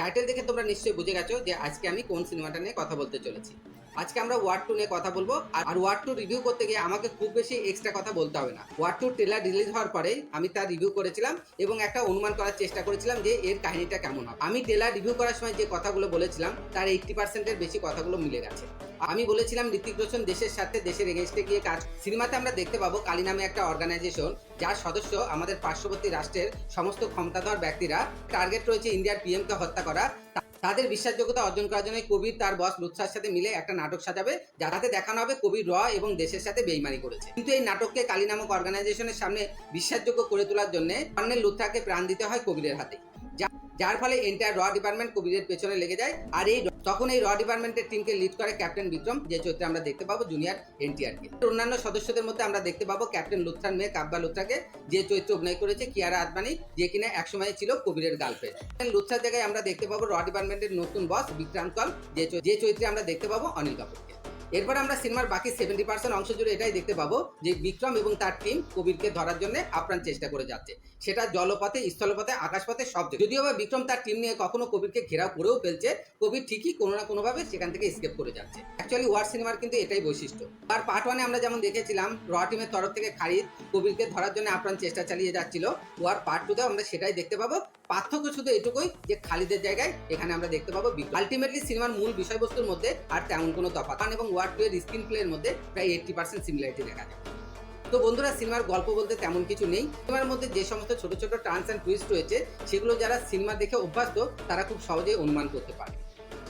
Title দেখে তোমরা নিশ্চয়ই বুঝে গেছো যে আজকে আমি কোন সিনেমাটা নিয়ে কথা বলতে চলেছি। আজকে আমরা ওয়ার 2 নিয়ে কথা বলবো। আর ওয়ার 2 রিভিউ করতে গিয়ে আমাকে খুব বেশি এক্সট্রা কথা বলতে হবে না। ওয়ার 2 ট্রেলার রিলিজ হওয়ার পরেই আমি তার রিভিউ করেছিলাম এবং একটা অনুমান করার চেষ্টা করেছিলাম যে এর কাহিনীটা কেমন হবে। আমি ট্রেলার রিভিউ করার সময় যে কথাগুলো বলেছিলাম তার 80%-এর বেশি কথাগুলো মিলে গেছে। আমি বলেছিলাম ঋত্বিক রোশন দেশের সাথে দেশের এগেইনস্টে গিয়ে কাজ। সিনেমাতে আমরা দেখতে পাবো কালী নামে একটা অর্গানাইজেশন যার সদস্য আমাদের পার্শ্ববর্তী রাষ্ট্রের সমস্ত ক্ষমতাধর ব্যক্তিরা। টার্গেট রয়েছে ইন্ডিয়ার পিএমকে হত্যা করা। তাদের বিশ্বাসযোগ্যতা অর্জন করার জন্য কবির তার বস লুৎসার সাথে মিলে একটা নাটক সাজাবে, যাতে দেখানো হবে কবির র এবং দেশের সাথে বেইমানি করেছে। কিন্তু এই নাটককে কালী নামক অর্গানাইজেশনের সামনে বিশ্বাসযোগ্য করে তোলার জন্য কর্নেল লুৎরাকে প্রাণ দিতে হয় কবিরের হাতে, যার ফলে এন্টায়ার র ডিপার্টমেন্ট কবিরের পেছনে লেগে যায়। আর তখন এই র ডিপার্টমেন্টের টিমকে লিড করে ক্যাপ্টেন বিক্রম, যে চরিত্রে আমরা দেখতে পাবো জুনিয়র এনটিআরকে। অন্যান্য সদস্যদের মধ্যে আমরা দেখতে পাবো ক্যাপ্টেন লুথরার মেয়ে কাব্বা লুথরাকে, যে চরিত্রে অভিনয় করেছে কিয়ারা আদবানি, যে কিনা একসময় ছিল কবিরের গার্লফ্রেন্ড। লুথরার জায়গায় আমরা দেখতে পাবো র ডিপার্টমেন্টের নতুন বস বিক্রান্ত কল, যে চরিত্রে আমরা দেখতে পাবো অনিল কাপুরকে। এরপর আমরা সিনেমার বাকি 70% অংশ জুড়ে এটাই দেখতে পাবো যে বিক্রম এবং তার টিম কবিরকে ধরার জন্য আপ্রাণ চেষ্টা করে যাচ্ছে, সেটা জলপথে, স্থলপথে, আকাশপথে, সব। যদিও বা বিক্রম তার টিম নিয়ে কখনো কবিরকে ঘেরাও করেও ফেলছে, কবির ঠিকই কোনো না কোনোভাবে সেখান থেকে এসকেপ করে যাচ্ছে। অ্যাকচুয়ালি ওয়ার সিনেমার কিন্তু এটাই বৈশিষ্ট্য। আর পার্ট 1-এ আমরা যেমন দেখেছিলাম র টিমের তরফ থেকে খালিদ কবিরকে ধরার জন্য আপ্রাণ চেষ্টা চালিয়ে যাচ্ছিল, ওয়ার পার্ট 2-তেও আমরা সেটাই দেখতে পাবো। পার্থক্য শুধু এটুকুই যে খালিদের জায়গায় এখানে আমরা দেখতে পাবো বিক্রম। আলটিমেটলি সিনেমার মূল বিষয়বস্তুর মধ্যে আর তেমন কোনো তফাৎ এবং ওয়ার 2 এর স্ক্রিন প্লে এর মধ্যে প্রায় 80% সিমিলারিটি দেখা যায়। তো বন্ধুরা, সিনেমার গল্প বলতে তেমন কিছু নেই। সিনেমার মধ্যে যে সমস্ত ছোট ছোট টার্নস অ্যান্ড টুইস্ট রয়েছে সেগুলো যারা সিনেমা দেখে অভ্যস্ত তারা খুব সহজেই অনুমান করতে পারে।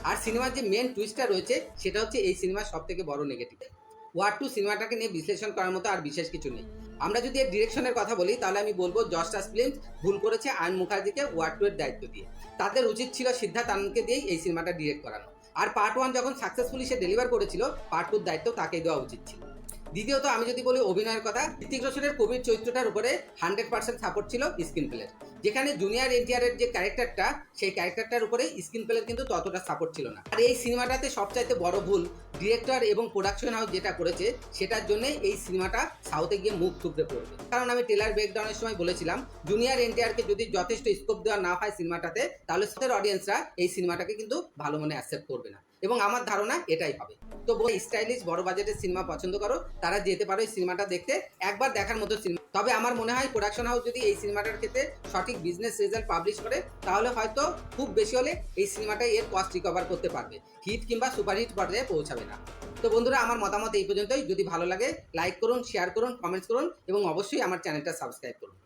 আর সিনেমার যে মেন টুইস্টটা রয়েছে সেটা হচ্ছে এই সিনেমার সব থেকে বড় নেগেটিভ। ওয়ার 2 সিনেমাটাকে নিয়ে বিশ্লেষণ করার মতো আর বিশেষ কিছু নেই। আমরা যদি এর ডিরেকশনের কথা বলি তাহলে আমি বলবো জস্টাস ফিল্মস ভুল করেছে আয়ন মুখার্জিকে ওয়ার 2 এর দায়িত্ব দিয়ে। তাদের উচিত ছিল সিদ্ধার্থ আনন্দকে দিয়েই এই সিনেমাটা ডিরেক্ট করানো। আর পার্ট 1 যখন সাকসেসফুলি সে ডেলিভার করেছিল, পার্ট 2 দায়িত্ব তাকেই দেওয়া উচিত ছিল। দ্বিতীয়ত আমি যদি বলি অভিনয়ের কথা, ঋত্বিক রোশনের কবির চরিত্রটার উপরে 100% সাপোর্ট ছিল স্ক্রিন প্লের। যেখানে জুনিয়র এনটিআর এর যে ক্যারেক্টারটা, সেই ক্যারেক্টারটার উপরে স্ক্রিন প্লের কিন্তু ততটা সাপোর্ট ছিল না। আর এই সিনেমাটাতে সবচাইতে বড় ভুল ডিরেক্টর এবং প্রোডাকশন হাউস যেটা করেছে, সেটার জন্য এই সিনেমাটা সাউথে গিয়ে মুখ থুবড়ে পড়বে। কারণ আমি ট্রেলার ব্রেকডাউনের সময় বলেছিলাম জুনিয়র এনটিআরকে যদি যথেষ্ট স্কোপ দেওয়া না হয় সিনেমাটাতে, তাহলে সাউথের অডিয়েন্সরা এই সিনেমাটাকে কিন্তু ভালো মনে অ্যাকসেপ্ট করবে না, এবং আমার ধারণা এটাই হবে। তো স্টাইলিশ বড় বাজেটের সিনেমা পছন্দ করো তারা যেতে পারো এই সিনেমাটা দেখতে, একবার দেখার মতো সিনেমা। তবে আমার মনে হয় প্রোডাকশন হাউস যদি এই সিনেমাটার ক্ষেত্রে সঠিক বিজনেস রেজাল্ট পাবলিশ করে, তাহলে হয়তো খুব বেশি হলে এই সিনেমাটা এর কস্ট রিকভার করতে পারবে, হিট কিংবা সুপারহিট পর্যায়ে পৌঁছাবে না। তো বন্ধুরা, আমার মতামত এই পর্যন্তই। যদি ভালো লাগে লাইক করুন, শেয়ার করুন, কমেন্টস করুন এবং অবশ্যই আমার চ্যানেলটা সাবস্ক্রাইব করুন।